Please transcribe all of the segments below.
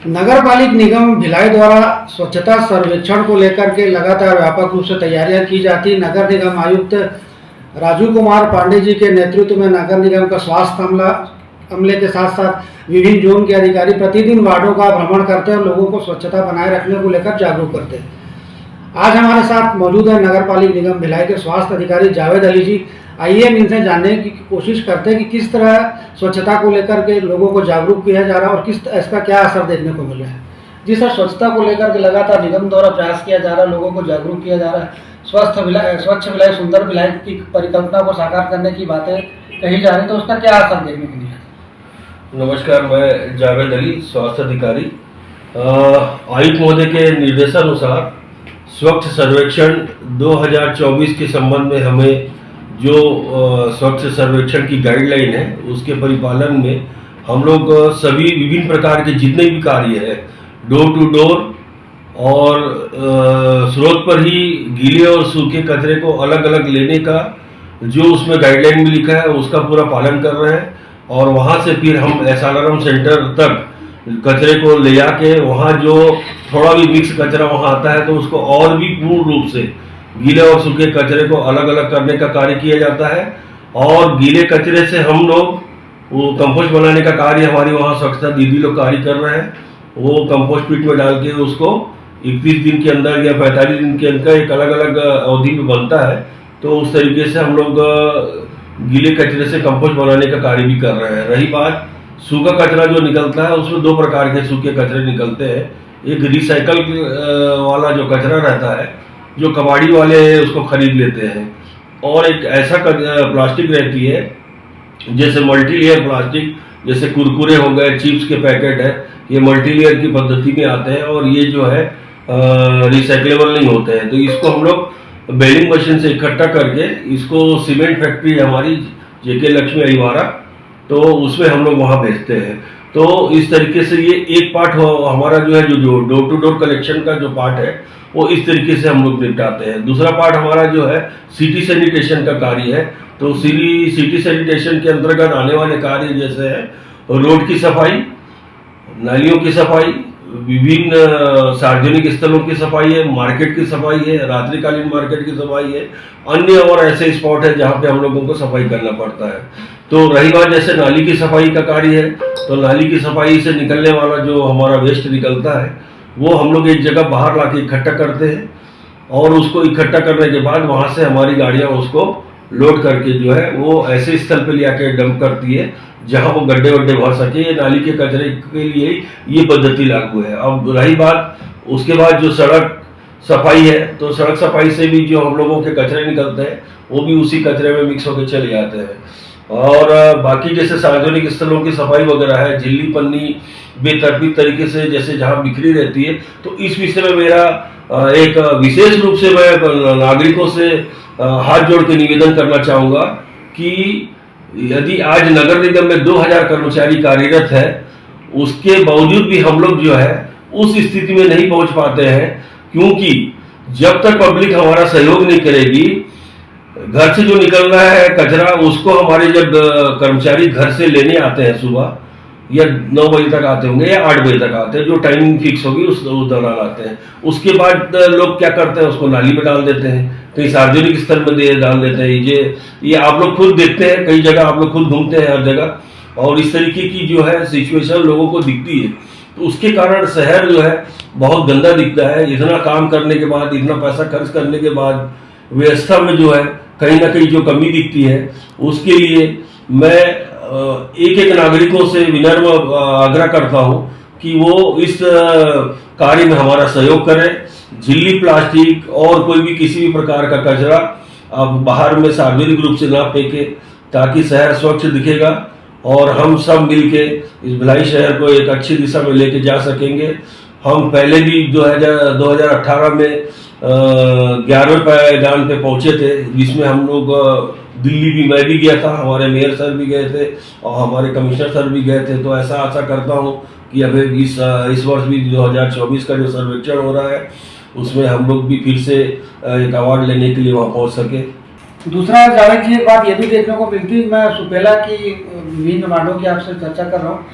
नगर पालिक निगम भिलाई द्वारा स्वच्छता सर्वेक्षण को लेकर के लगातार व्यापक रूप से तैयारियां की जाती। नगर निगम आयुक्त राजू कुमार पांडे जी के नेतृत्व में नगर निगम का स्वास्थ्य अमले के साथ साथ विभिन्न जोन के अधिकारी प्रतिदिन वार्डों का भ्रमण करते हैं और लोगों को स्वच्छता बनाए रखने को लेकर जागरूक करते हैं। आज हमारे साथ मौजूद है नगर पालिक निगम भिलाई के स्वास्थ्य अधिकारी जावेद अली जी। आइए हम इनसे जानने की कोशिश करते हैं कि किस तरह स्वच्छता को लेकर के लोगों को जागरूक किया जा रहा है और किस इसका क्या असर देखने को मिल रहा है। जी सर, स्वच्छता को लेकर के लगातार निगम द्वारा प्रयास किया जा रहा है, लोगों को जागरूक किया जा रहा है, स्वच्छ भिलाई सुंदर भिलाई की परिकल्पना को साकार करने की बातें कही जा रही है, तो उसका क्या असर देखने को मिला? नमस्कार, मैं जावेद अली, स्वास्थ्य अधिकारी। आयुक्त महोदय के निर्देशानुसार स्वच्छ सर्वेक्षण 2024 के संबंध में हमें जो स्वच्छ सर्वेक्षण की गाइडलाइन है उसके परिपालन में हम लोग सभी विभिन्न प्रकार के जितने भी कार्य है डोर टू डोर और स्रोत पर ही गीले और सूखे कचरे को अलग अलग लेने का जो उसमें गाइडलाइन में लिखा है उसका पूरा पालन कर रहे हैं। और वहाँ से फिर हम SRM सेंटर तक कचरे को ले जाके वहाँ जो थोड़ा भी मिक्स कचरा वहाँ आता है तो उसको और भी पूर्ण रूप से गीले और सूखे कचरे को अलग अलग करने का कार्य किया जाता है। और गीले कचरे से हम लोग वो कंपोस्ट बनाने का कार्य हमारी वहाँ स्वच्छता दीदी लोग कार्य कर रहे हैं। वो कंपोस्ट पीट में डाल के उसको 21 दिन के अंदर या 45 दिन के अंदर एक अलग अलग अवधि में बनता है। तो उस तरीके से हम लोग गीले कचरे से कंपोस्ट बनाने का कार्य भी कर रहे हैं। रही बात सूखा कचरा जो निकलता है उसमें दो प्रकार के सूखे कचरे निकलते हैं। एक रिसाइकल वाला जो कचरा रहता है जो कबाड़ी वाले उसको खरीद लेते हैं, और एक ऐसा प्लास्टिक रहती है जैसे मल्टी लेयर प्लास्टिक, जैसे कुरकुरे हो गए, चिप्स के पैकेट है, ये मल्टी लेयर की पद्धति में आते हैं और ये जो है रिसाइकलेबल नहीं होते हैं। तो इसको हम लोग बेलिंग मशीन से इकट्ठा करके इसको सीमेंट फैक्ट्री हमारी JK लक्ष्मी अहिवारा, तो उसमें हम लोग वहाँ भेजते हैं। तो इस तरीके से ये एक पार्ट हमारा जो है जो डोर टू डोर कलेक्शन का जो पार्ट है वो इस तरीके से हम लोग निपटाते हैं। दूसरा पार्ट हमारा जो है सिटी सैनिटेशन का कार्य है। तो सिटी सैनिटेशन के अंतर्गत आने वाले कार्य जैसे है रोड की सफाई, नालियों की सफाई, विभिन्न सार्वजनिक स्थलों की सफाई है, मार्केट की सफाई है, रात्रिकालीन मार्केट की सफाई है, अन्य और ऐसे स्पॉट है जहाँ पे हम लोगों को सफाई करना पड़ता है। तो रही बात जैसे नाली की सफाई का कार्य है, तो नाली की सफाई से निकलने वाला जो हमारा वेस्ट निकलता है वो हम लोग एक जगह बाहर लाके इकट्ठा करते हैं और उसको इकट्ठा करने के बाद वहाँ से हमारी गाड़ियाँ उसको लोड करके जो है वो ऐसे स्थल पे ले आके डंप करती है जहाँ वो गड्ढे वड्ढे भर सके। ये नाली के कचरे के लिए ये पद्धति लागू है। अब रही बात उसके बाद जो सड़क सफाई है, तो सड़क सफाई से भी जो हम लोगों के कचरे निकलते हैं वो भी उसी कचरे में मिक्स होकर चले जाते हैं। और बाकी जैसे सार्वजनिक स्थलों की सफाई वगैरह है, झिल्ली पन्नी बेतरतीब तरीके से जैसे जहाँ बिखरी रहती है, तो इस विषय में मेरा एक विशेष रूप से मैं नागरिकों से हाथ जोड़ के निवेदन करना चाहूँगा कि यदि आज नगर निगम में 2000 कर्मचारी कार्यरत है, उसके बावजूद भी हम लोग जो है उस स्थिति में नहीं पहुंच पाते हैं, क्योंकि जब तक पब्लिक हमारा सहयोग नहीं करेगी, घर से जो निकल रहा है कचरा उसको हमारे जब कर्मचारी घर से लेने आते हैं सुबह या 9 बजे तक आते होंगे या 8 बजे तक आते हैं, जो टाइमिंग फिक्स होगी उस दौरान आते हैं। उसके बाद लोग क्या करते हैं, उसको नाली में डाल देते हैं, कहीं सार्वजनिक स्थल में डाल देते हैं। ये आप लोग खुद देखते हैं, कई जगह आप लोग खुद घूमते हैं हर जगह, और इस तरीके की जो है सिचुएशन लोगों को दिखती है। तो उसके कारण शहर जो है बहुत गंदा दिखता है। इतना काम करने के बाद, इतना पैसा खर्च करने के बाद व्यवस्था में जो है कहीं ना कहीं जो कमी दिखती है, उसके लिए मैं एक एक नागरिकों से विनम्र आग्रह करता हूं कि वो इस कार्य में हमारा सहयोग करें। झिल्ली, प्लास्टिक और कोई भी किसी भी प्रकार का कचरा आप बाहर में सार्वजनिक रूप से ना फेंके, ताकि शहर स्वच्छ दिखेगा और हम सब मिलके इस भिलाई शहर को एक अच्छी दिशा में लेके जा सकेंगे। हम पहले भी 2018 में 11वें पायदान पे पहुंचे थे, जिसमें हम लोग दिल्ली भी, मैं भी गया था, हमारे मेयर सर भी गए थे और हमारे कमिश्नर सर भी गए थे। तो ऐसा आशा करता हूं कि अभी इस वर्ष भी 2024 का जो सर्वेक्षण हो रहा है उसमें हम लोग भी फिर से एक अवार्ड लेने के लिए वहाँ पहुँच सके। दूसरा जावेद जी, एक बात ये भी देखने को मिलती है, मैं सुपेला की विभिन्न वार्डों की आपसे चर्चा कर रहा हूँ,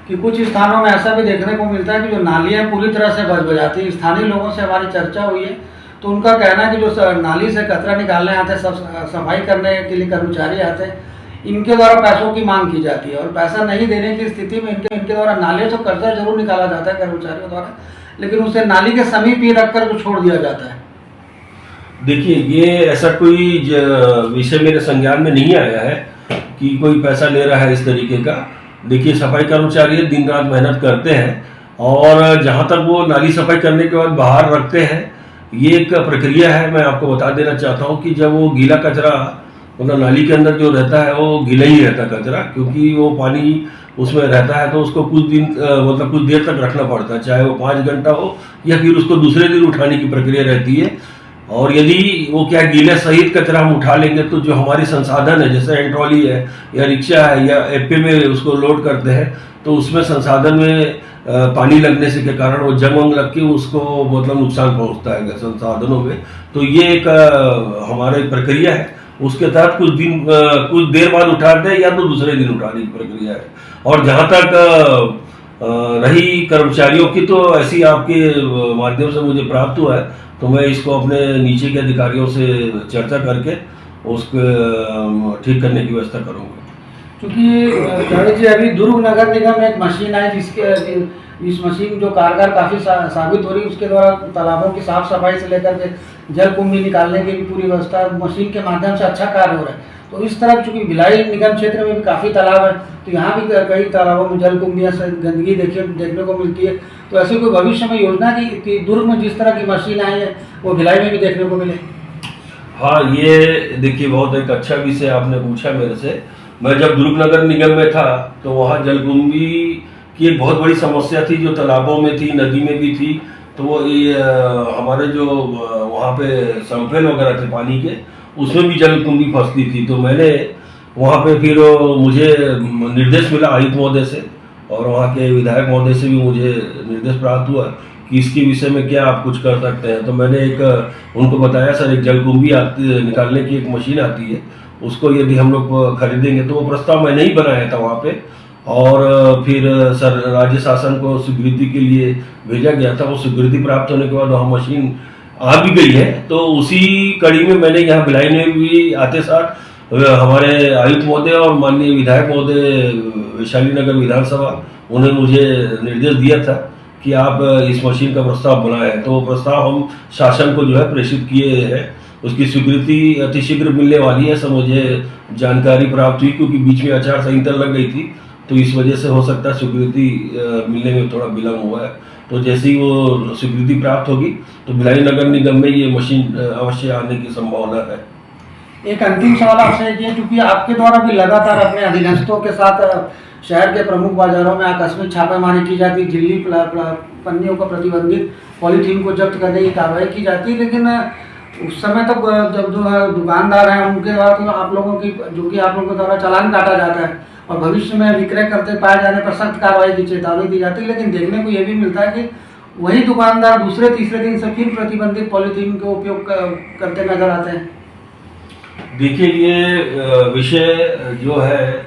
कि कुछ स्थानों में ऐसा भी देखने को मिलता है कि जो नालियाँ पूरी तरह से बज बजाती हैं। स्थानीय लोगों से हमारी चर्चा हुई है तो उनका कहना है कि जो नाली से कचरा निकालने आते हैं, सब सफाई करने के लिए कर्मचारी आते हैं, इनके द्वारा पैसों की मांग की जाती है और पैसा नहीं देने की स्थिति में इनके द्वारा नालियों से कचरा जरूर निकाला जाता है कर्मचारियों द्वारा, लेकिन उसे नाली के समीप ही रख कर छोड़ दिया जाता है। देखिए, ये ऐसा कोई विषय मेरे संज्ञान में नहीं आया है कि कोई पैसा ले रहा है इस तरीके का। देखिए, सफाई कर्मचारी दिन रात मेहनत करते हैं और जहाँ तक वो नाली सफाई करने के बाद बाहर रखते हैं, ये एक प्रक्रिया है। मैं आपको बता देना चाहता हूँ कि जब वो गीला कचरा मतलब नाली के अंदर जो रहता है वो गीला ही रहता है कचरा, क्योंकि वो पानी उसमें रहता है तो उसको कुछ दिन मतलब कुछ देर तक रखना पड़ता है, चाहे वो 5 घंटा हो या फिर उसको दूसरे दिन उठाने की प्रक्रिया रहती है। और यदि वो क्या गीले सहित कचरा हम उठा लेंगे तो जो हमारी संसाधन है, जैसे एंड ट्रॉली है या रिक्शा है या एप्पे में उसको लोड करते हैं, तो उसमें संसाधन में पानी लगने से के कारण वो जंग वंग लग के उसको मतलब नुकसान पहुंचता है संसाधनों में। तो ये एक हमारी प्रक्रिया है, उसके तहत कुछ देर बाद उठाते हैं या तो दूसरे दिन उठाने की प्रक्रिया है। और जहाँ तक रही कर्मचारियों की, तो ऐसी आपके माध्यम से मुझे प्राप्त हुआ है, तो मैं इसको अपने नीचे के अधिकारियों से चर्चा करके उसको ठीक करने की व्यवस्था करूँगा। क्योंकि जावेद जी, अभी दुर्ग नगर निगम में एक मशीन है जिसके इस मशीन जो कारगर काफ़ी साबित हो रही है, उसके द्वारा तालाबों की साफ सफाई से लेकर के जल कुंभ निकालने की भी पूरी व्यवस्था मशीन के माध्यम से अच्छा कार्य हो रहा है। तो इस तरफ चूंकि भिलाई निगम क्षेत्र में भी काफ़ी तालाब है, तो यहाँ भी कई तालाबों में जल कुंभ या गंदगी देखने को मिलती है। तो ऐसे कोई भविष्य में योजना कि दुर्ग में जिस तरह की मशीन आई है वो भिलाई में भी देखने को मिले? हाँ, ये देखिए बहुत एक अच्छा विषय आपने पूछा मेरे से। मैं जब दुर्ग नगर निगम में था तो वहाँ जलकुंभी की एक बहुत बड़ी समस्या थी, जो तालाबों में थी, नदी में भी थी। तो वो हमारे जो वहाँ पे संपेल वगैरह थे पानी के, उसमें भी जलकुंभी फंसती थी। तो मैंने वहाँ पे फिर मुझे निर्देश मिला आयुक्त महोदय से और वहाँ के विधायक महोदय से भी मुझे निर्देश प्राप्त हुआ कि इसके विषय में क्या आप कुछ कर सकते हैं। तो मैंने उनको बताया, सर एक जलकुंभी निकालने की एक मशीन आती है, उसको यदि हम लोग खरीदेंगे, तो वो प्रस्ताव मैंने ही बनाया था वहाँ पे। और फिर सर राज्य शासन को स्वीकृति के लिए भेजा गया था। वो स्वीकृति प्राप्त होने के बाद वहाँ मशीन आ भी गई है। तो उसी कड़ी में मैंने यहाँ भिलाई में भी आते साथ हमारे आयुक्त महोदय और माननीय विधायक महोदय वैशाली नगर विधानसभा, उन्हें मुझे निर्देश दिया था कि आप इस मशीन का प्रस्ताव बनाएं। तो वो प्रस्ताव हम शासन को जो है प्रेषित किए हैं। उसकी स्वीकृति अतिशीघ्र मिलने वाली है, ऐसा मुझे जानकारी प्राप्त हुई, क्योंकि बीच में आचार संहिता लग गई थी, तो इस वजह से हो सकता है स्वीकृति मिलने में थोड़ा विलम्ब हुआ है। तो जैसे ही वो स्वीकृति प्राप्त होगी तो भिलाई नगर निगम में ये मशीन अवश्य आने की संभावना है। एक अंतिम सवाल आपसे ये, क्योंकि आपके द्वारा भी लगातार अपने अधीनस्थों के साथ शहर के प्रमुख बाजारों में आकस्मिक छापेमारी की जाती है, झिल्ली पन्नियों को प्रतिबंधित पॉलीथीन को जब्त करने की कार्रवाई की जाती है, लेकिन उस समय तक जब जो है दुकानदार हैं उनके द्वारा तो आप लोगों की जो कि आप लोगों के द्वारा चालान काटा जाता है और भविष्य में विक्रय करते पाए जाने पर सख्त कार्रवाई की चेतावनी दी जाती है। लेकिन देखने को ये भी मिलता है कि वही दुकानदार दूसरे तीसरे दिन से फिर प्रतिबंधित पॉलीथीन का उपयोग करते नजर आते हैं। देखिए, ये विषय जो है,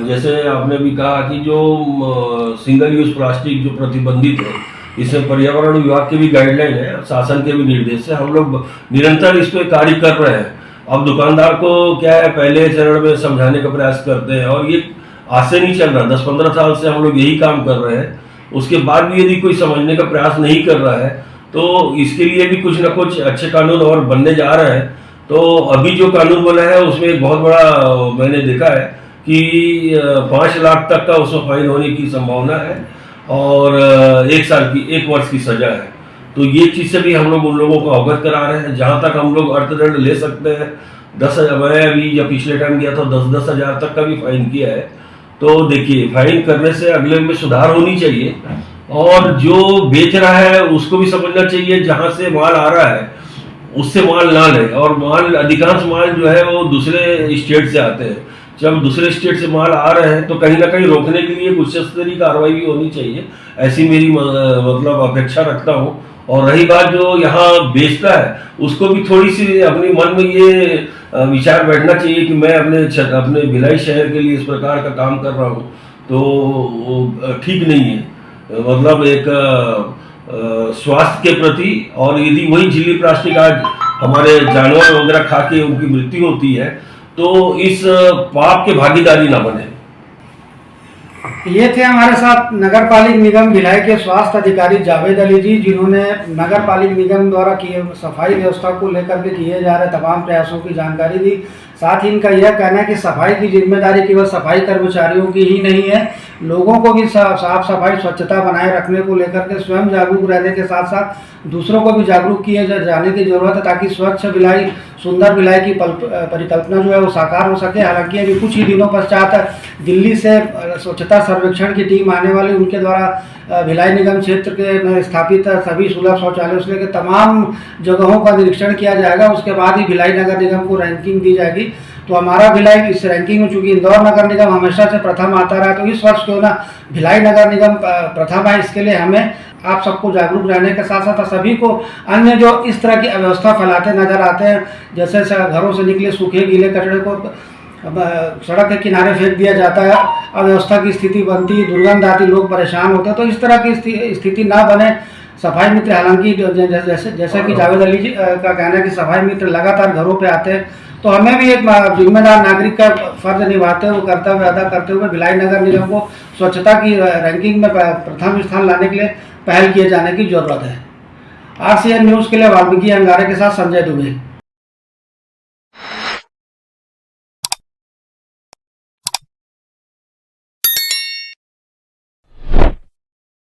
जैसे आपने भी कहा कि जो सिंगल यूज प्लास्टिक जो प्रतिबंधित है, इसमें पर्यावरण विभाग के भी गाइडलाइन है, शासन के भी निर्देश है। हम लोग निरंतर इस पे कार्य कर रहे हैं। अब दुकानदार को क्या है, पहले चरण में समझाने का प्रयास करते हैं और ये आज से नहीं चल रहा, 10-15 साल से हम लोग यही काम कर रहे हैं। उसके बाद भी यदि कोई समझने का प्रयास नहीं कर रहा है तो इसके लिए भी कुछ ना कुछ अच्छे कानून और बनने जा रहे हैं। तो अभी जो कानून बना है उसमें एक बहुत बड़ा मैंने देखा है कि 5 लाख तक का उसमें फाइन होने की संभावना है और 1 वर्ष की सजा है। तो ये चीज़ से भी हम लोग उन लोगों को अवगत करा रहे हैं। जहाँ तक हम लोग अर्थदंड ले सकते हैं, 10,000, मैं अभी जब पिछले टाइम गया था 10-10 हज़ार तक का भी फाइन किया है। तो देखिए, फाइन करने से अगले में सुधार होनी चाहिए और जो बेच रहा है उसको भी समझना चाहिए जहाँ से माल आ रहा है उससे माल ना ले। और अधिकांश माल जो है वो दूसरे स्टेट से आते हैं। जब दूसरे स्टेट से माल आ रहे हैं तो कहीं ना कहीं रोकने के लिए उच्च स्तरीय कार्रवाई भी होनी चाहिए, ऐसी मेरी मतलब अपेक्षा रखता हूँ। और रही बात जो यहाँ बेचता है, उसको भी थोड़ी सी अपने मन में ये विचार बैठना चाहिए कि मैं अपने भिलाई शहर के लिए इस प्रकार का काम कर रहा हूँ, तो वो ठीक नहीं है। मतलब एक स्वास्थ्य के प्रति, और यदि वही झिल्ली प्लास्टिक आज हमारे जानवर वगैरह खा के उनकी मृत्यु होती है तो इस पाप के भागीदारी ना बने। ये थे हमारे साथ नगर पालिक निगम भिलाई के स्वास्थ्य अधिकारी जावेद अली जी, जिन्होंने नगर पालिक निगम द्वारा किए सफाई व्यवस्था को लेकर के किए जा रहे तमाम प्रयासों की जानकारी दी। साथ ही इनका यह कहना है कि सफाई की जिम्मेदारी केवल सफाई कर्मचारियों की ही नहीं है, लोगों को भी साफ सफाई स्वच्छता बनाए रखने को लेकर के स्वयं जागरूक रहने के साथ साथ दूसरों को भी जागरूक किए जाने की जरूरत है, ताकि स्वच्छ भिलाई सुंदर भिलाई की परिकल्पना जो है वो साकार हो सके। हालांकि अभी कुछ ही दिनों पश्चात दिल्ली से स्वच्छता सर्वेक्षण की टीम आने वाली, उनके द्वारा भिलाई निगम क्षेत्र के में स्थापित सभी सुलभ शौचालयों से लेकर तमाम जगहों का निरीक्षण किया जाएगा। उसके बाद ही भिलाई नगर निगम को रैंकिंग दी जाएगी। तो हमारा भिलाई इस रैंकिंग में, चूंकि इंदौर नगर निगम हमेशा से प्रथम आता रहा, तो इस वर्ष क्यों ना भिलाई नगर निगम प्रथम है। इसके लिए हमें आप सबको जागरूक रहने के साथ साथ सभी को अन्य जो इस तरह की अव्यवस्था फैलाते नजर आते हैं, जैसे घरों से निकले सूखे गीले कचरे को सड़क के किनारे फेंक दिया जाता है, अव्यवस्था की स्थिति बनती, दुर्गंध आती, लोग परेशान होते हैं, तो इस तरह की स्थिति ना बने। सफाई मित्र, हालांकि जैसे कि जावेद अली जी का कहना है कि सफाई मित्र लगातार घरों पे आते हैं, तो हमें भी एक जिम्मेदार नागरिक का फर्ज निभाते हुए, कर्तव्य अदा करते हुए भिलाई नगर निगम को स्वच्छता की रैंकिंग में प्रथम स्थान लाने के लिए पहल किए जाने की जरूरत है। RCN न्यूज़ के लिए वाल्मीकि अंगारे के साथ संजय दुबे।